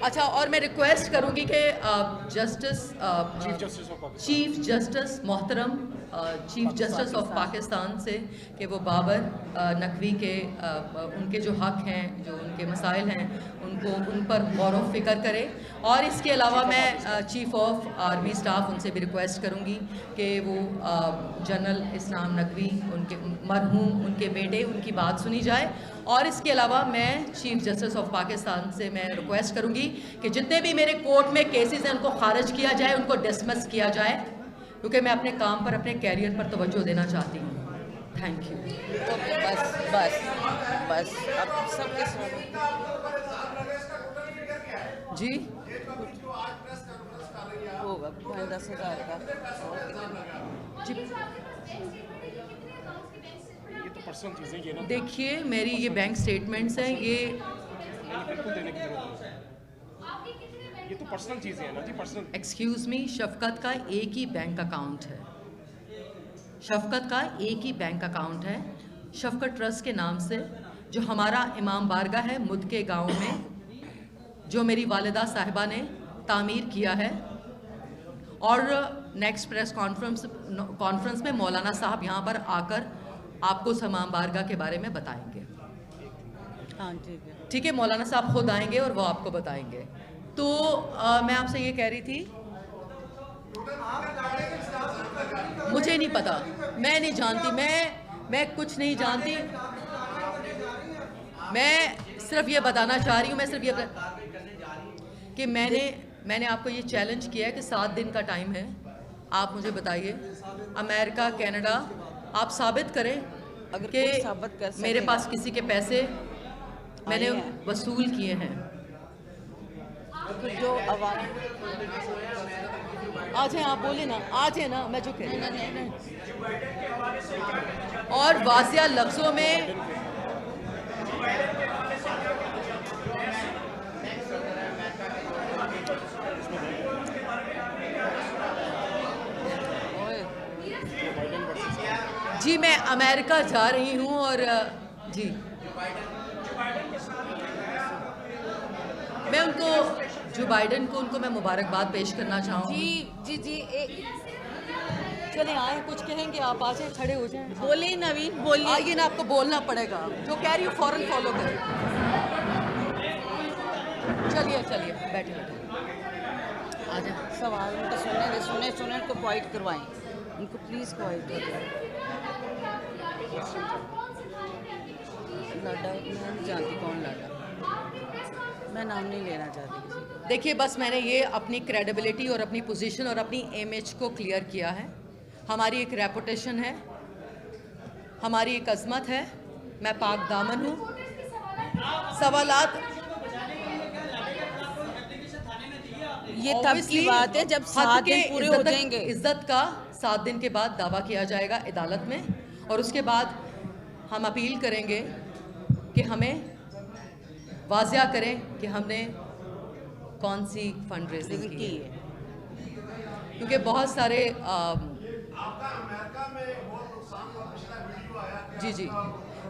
अच्छा, और मैं रिक्वेस्ट करूंगी कि चीफ जस्टिस मोहतरम चीफ जस्टिस ऑफ पाकिस्तान से कि वो बाबर नकवी के उनके जो हक़ हैं, जो उनके मसाइल हैं, उनको उन पर गौर व फिक्र करे। और इसके अलावा मैं चीफ ऑफ आर्मी स्टाफ उनसे भी रिक्वेस्ट करूँगी कि वो जनरल इस्लाम नकवी, उनके मरहूम उनके बेटे, उनकी बात सुनी जाए। और इसके अलावा मैं चीफ जस्टिस ऑफ पाकिस्तान से मैं रिक्वेस्ट करूँगी कि जितने भी मेरे कोर्ट में केसेस हैं उनको खारिज किया जाए, उनको डिसमिस किया जाए, क्योंकि मैं अपने काम पर, अपने कैरियर पर तवज्जो देना चाहती हूँ। Thank you. ओके, बस अब सबके जी होगा 10,000 का। जी ये तो पर्सनल चीज़ें ये ना देखिए, मेरी ये बैंक स्टेटमेंट्स हैं, ये बिल्कुल देने की जरूरत है। ये तो पर्सनल चीज़ें हैं ना जी, पर्सनल। एक्सक्यूज़ मी, शफकत का एक ही बैंक अकाउंट है, शफकत का एक ही बैंक अकाउंट है, शफकत ट्रस्ट के नाम से, जो हमारा इमाम बारगाह है मुद के गाँव में, जो मेरी वालिदा साहिबा ने तामीर किया है। और नेक्स्ट प्रेस कॉन्फ्रेंस में मौलाना साहब यहाँ पर आकर आपको उस इमाम बारगाह के बारे में बताएंगे। हाँ ठीक है। ठीक है, मौलाना साहब खुद आएंगे और वो आपको बताएंगे। तो मैं आपसे ये कह रही थी, मुझे नहीं पता, मैं नहीं जानती, मैं कुछ नहीं जानती। मैं सिर्फ ये बताना चाह रही हूँ, मैं सिर्फ ये कि मैंने आपको ये चैलेंज किया है कि 7 दिन का टाइम है, आप मुझे बताइए, अमेरिका, कनाडा, आप साबित करें अगर कि कोई साबित कर सके, मेरे पास किसी के पैसे मैंने आए हैं। वसूल किए हैं। तो जो आवाम आ जाए, आप बोले ना, आ जाए ना, मैं जो कह रही हूँ। और वाजिया लफ्ज़ों में जी, मैं अमेरिका जा रही हूँ और जी मैं उनको, जो बाइडन को, उनको मैं मुबारकबाद पेश करना चाहूँगी। जी चले आए, कुछ कहेंगे आप, आ जाए, खड़े हो जाएं। बोलिए नवीन, बोलिए। आइए ना, आपको बोलना पड़ेगा, जो कह रही हूँ फौरन फॉलो करें। चलिए बैठे आ जाए। सवाल उनका सुने उनको क्वाइट करवाएं, उनको प्लीज़ क्वाइट करवाएं। लाडा, मैं नहीं जानती कौन लाडा, मैं नाम नहीं लेना चाहती किसी का। देखिए, बस मैंने ये अपनी क्रेडिबिलिटी और अपनी पोजीशन और अपनी इमेज को क्लियर किया है। हमारी एक रेपुटेशन है, हमारी एक अजमत है, मैं पाक दामन हूँ। सवालात ये तब की बात है जब 7 दिन पूरे हो जाएंगे। इज्जत का 7 दिन के बाद दावा किया जाएगा अदालत में, और उसके बाद हम अपील करेंगे कि हमें वाजिया करें कि हमने कौन सी फंड रेजिंग की है, क्योंकि बहुत सारे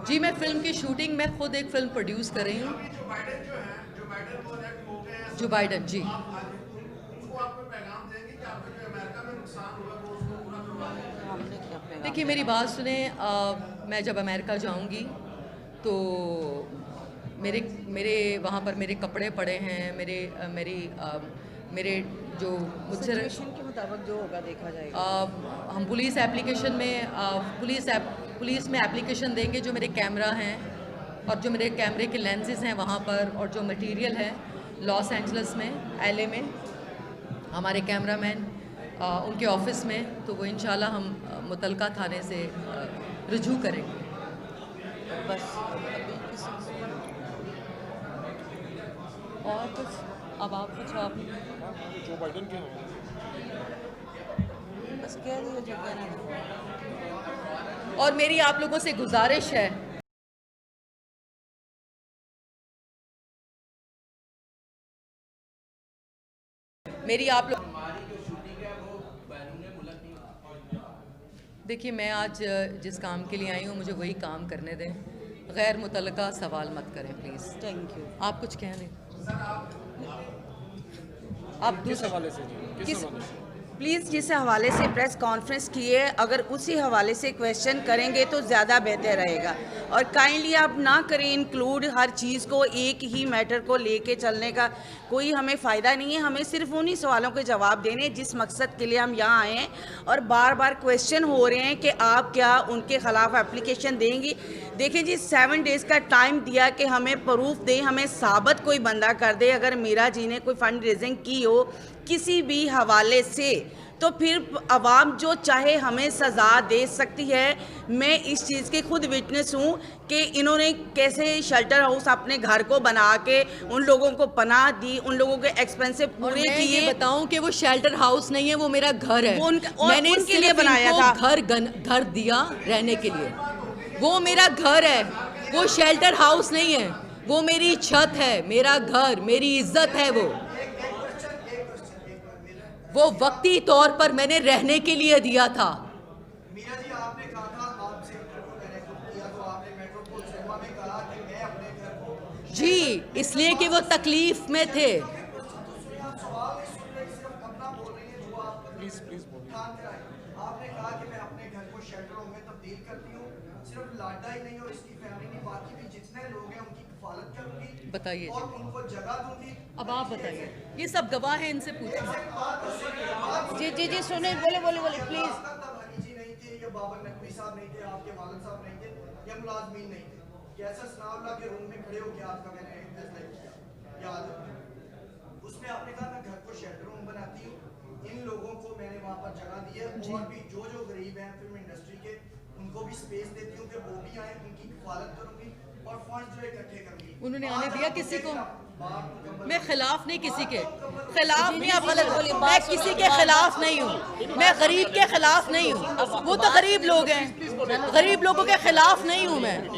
जी मैं फिल्म की शूटिंग, मैं खुद एक फिल्म प्रोड्यूस कर रही हूँ। जो बाइडन जी, देखिए मेरी बात सुने, मैं जब अमेरिका जाऊंगी तो मेरे वहाँ पर मेरे कपड़े पड़े हैं, मेरे जो मुझसे के मुताबिक जो होगा देखा जाएगा। हम पुलिस एप्लीकेशन में पुलिस में एप्लीकेशन देंगे, जो मेरे कैमरा हैं और जो मेरे कैमरे के लेंसेज हैं वहाँ पर, और जो मटेरियल है लॉस एंजल्स में, LA में हमारे कैमरामैन उनके ऑफिस में, तो वो इंशाल्लाह हम मुतलका थाने से रुजू करेंगे। बस और कुछ अब आप कुछ आप जो बाइडन के हैं, बस कह दिया जो कहना था। और मेरी आप लोगों से गुजारिश है, मेरी आप लोग, देखिए मैं आज जिस काम के लिए आई हूँ मुझे वही काम करने दें, गैर मुतल्लका सवाल मत करें प्लीज़। Thank you. आप कुछ कह रहे, आप किस हवाले से जी? किस हवाले से? प्लीज़ जिस हवाले से प्रेस कॉन्फ्रेंस की है, अगर उसी हवाले से क्वेश्चन करेंगे तो ज़्यादा बेहतर रहेगा। और काइंडली आप ना करें इंक्लूड हर चीज़ को, एक ही मैटर को लेके चलने का कोई हमें फ़ायदा नहीं है। हमें सिर्फ उन्हीं सवालों के जवाब देने जिस मकसद के लिए हम यहाँ आए हैं। और बार बार क्वेश्चन हो रहे हैं कि आप क्या उनके ख़िलाफ़ एप्लीकेशन देंगी। देखिए जी, 7 डेज़ का टाइम दिया कि हमें प्रूफ दें, हमें साबित कोई बंदा कर दे अगर मीरा जी ने कोई फंड रेजिंग की हो किसी भी हवाले से, तो फिर आवाम जो चाहे हमें सज़ा दे सकती है। मैं इस चीज़ की खुद विटनेस हूँ कि इन्होंने कैसे शेल्टर हाउस अपने घर को बना के उन लोगों को पनाह दी, उन लोगों के एक्सपेंसिव पूरे किए। बताऊं कि वो शेल्टर हाउस नहीं है, वो मेरा घर है। मैंने उनके लिए बनाया था, घर दिया रहने के लिए। वो मेरा घर है, वो शेल्टर हाउस नहीं है, वो मेरी छत है, मेरा घर, मेरी इज्जत है। वो वक्ती तौर पर मैंने रहने के लिए दिया था। मीरा जी, आपने कहा था आपसे इंटरव्यू मैंने किया तो आपने मेट्रोपोल सेवा में कहा कि मैं अपने घर को जी, इसलिए कि वो तकलीफ में थे। आपने कहा कि मैं अपने घर को शेल्टर होम में तब्दील करती हूँ। सिर्फ लाडा ही नहीं और इसकी फैमिली नहीं, बाकी भी जितने लोग हैं उनकी किफालत करूंगी। बताइए और उनको जगह दूंगी। अब आप बताइए, ये सब गवाह हैं, इनसे पूछिए। जी सुने, बोले प्लीज़। हनी जी नहीं थे, या बाबर नकवी साहब नहीं थे, आपके वालिद साहब नहीं थे, या मुलाजमीन नहीं थे। कैसा सनाउल्लाह के रूम में खड़े होकर आपका मैंने फैसला किया, याद है? उसमें आपने कहा मैं घर को शेल्टर होम बनाती हूँ, इन लोगों को मैंने वहाँ पर जगह दी है, और भी जो गरीब हैं फिल्म इंडस्ट्री के, उनको भी स्पेस देती हूँ कि वो भी आए, उनकी किफालत करूँगी और फंड जो इकट्ठे करूँगी। उन्होंने आने दिया किसी को? मैं खिलाफ नहीं, किसी के खिलाफ नहीं। आप गलत बोलिए, मैं किसी के खिलाफ नहीं हूँ, मैं गरीब के खिलाफ नहीं हूँ। वो तो गरीब लोग हैं, गरीब लोगों के खिलाफ नहीं हूँ मैं।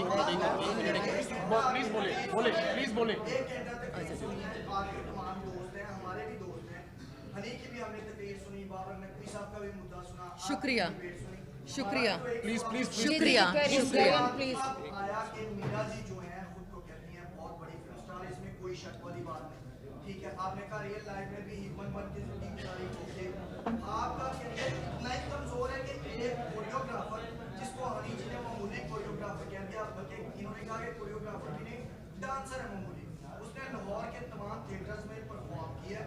प्लीज बोले। शुक्रिया शुक्रिया प्लीज शुक्रिया शुक्रिया। आया कि मीरा जी जो है खुद को कहती हैं बहुत बड़ी फिल्म स्टार, इसमें कोई शक वाली बात नहीं, ठीक है। आपने कहा रियल लाइफ में भी ह्यूमन बन के जिंदगी गुजारी होगी। आपका कहते इतना ही कमजोर है कि एक कोरियोग्राफर जिसको हनी जी ने मामूली कोरियोग्राफर कह दिया, बल्कि इन्होंने कहा कि कोरियोग्राफर भी नहीं, डांसर है मामूली। उसने लाहौर के तमाम थिएटर्स में परफॉर्म किया,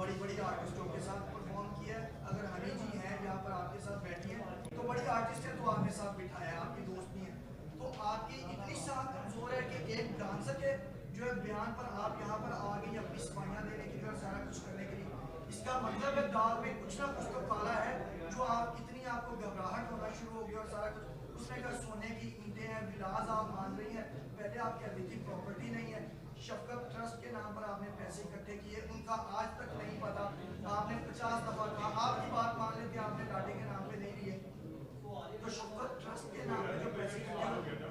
बड़ी बड़ी आर्टिस्टों के साथ परफॉर्म किया। अगर हनी जी हैं यहाँ पर आपके साथ बैठी हैं तो बड़ी आर्टिस्ट है, तो आपने साथ बिठाया, आपकी दोस्त भी है, तो आपकी इतनी साथ कमजोर है कि एक डांसर के जो है बयान पर आप यहाँ पर आ गई अपनी सफाइयाँ देने के लिए और सारा कुछ करने के लिए। इसका मतलब है दाल में कुछ ना कुछ तो काला है, जो आप इतनी आपको घबराहट होना शुरू हो गई और सारा कुछ। उसने कहा सोने की ईंटें हैं, विलास आप मान रही हैं, पहले आप कहती थी प्रॉपर्टी नहीं है। शफकत ट्रस्ट के नाम पर आपने पैसे इकट्ठे किए, उनका आज तक नहीं पता। आपने 50 दफा कहा, आपकी बात मान लेते, आपने लाडे के नाम पे नहीं लिए, तो शफकत ट्रस्ट के नाम पे जो पैसे किए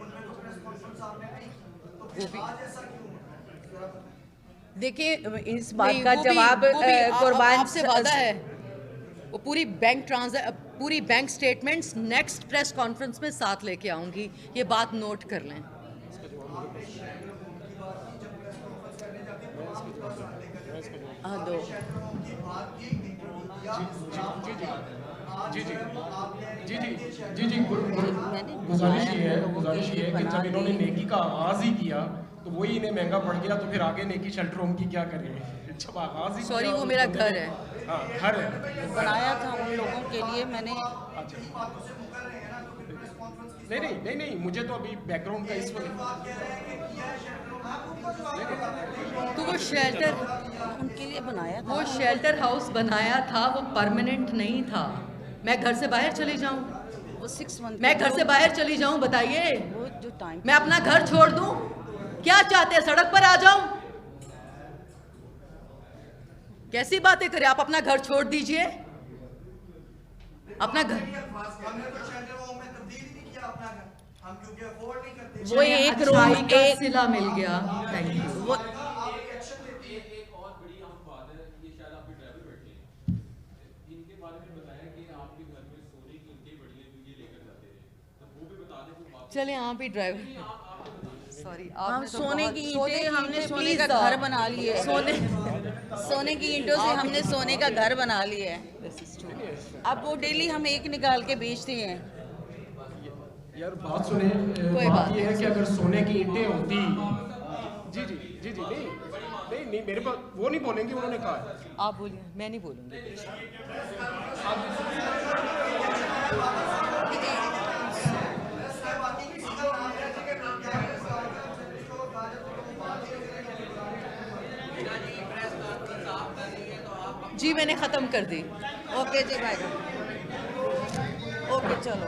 उनमें तो प्रेस कॉन्फ्रेंस आपने नहीं की, तो फिर आज ऐसा क्यों? देखिए, इस बात का जवाब कुर्बान से वादा है। वो पूरी bank statements next press conference में साथ लेके आऊंगी, ये बात नोट कर लें। जी गुजारिश ये है कि जब इन्होंने नेकी का आगाज ही किया तो वही इन्हें महंगा पड़ गया, तो फिर आगे नेकी शेल्टर होम की क्या करेंगे जब आगाज ही। सॉरी, वो मेरा घर है। हाँ, घर है, बनाया था उन लोगों के लिए मैंने। नहीं, मुझे तो अभी बैकग्राउंड का इस वक्त तो वो शेल्टर उनके लिए बनाया था, वो शेल्टर हाउस बनाया था, वो परमानेंट नहीं था। मैं घर से बाहर चली जाऊं, वो 6 मंथ, मैं घर से बाहर चली जाऊं, बताइए? वो जो टाइम मैं अपना घर छोड़ दूं? क्या चाहते हैं, सड़क पर आ जाऊं? कैसी बातें करें आप? अपना घर छोड़ दीजिए, अपना घर। वो एक रूम एक सिला मिल गया। Thank you. वो एक और बड़ी अहम बात है, ये शायद आपके ड्राइवर बैठे हैं, इनके बारे में बताया कि आपके घर में सोने की ईंटें बड़ी है जो ये लेकर जाते थे, तो वो भी बता दें वो बात। चलें, आप ही ड्राइवर। सॉरी, हम सोने की ईंटें, हमने सोने का घर बना लिए। सोने सोने की ईंटों से हमने सोने का घर बना लिया है। This is true. अब वो डेली हम एक निकाल के बेचते हैं। यार बात सुने, कोई बात बात ये है कि अगर सोने की ईंटें होती, जी जी जी जी नहीं मेरे पास वो नहीं बोलेंगे, उन्होंने कहा है। आप बोलिए, मैं नहीं बोलूँगी। जी मैंने ख़त्म कर दी। ओके जी भाई, ओके चलो।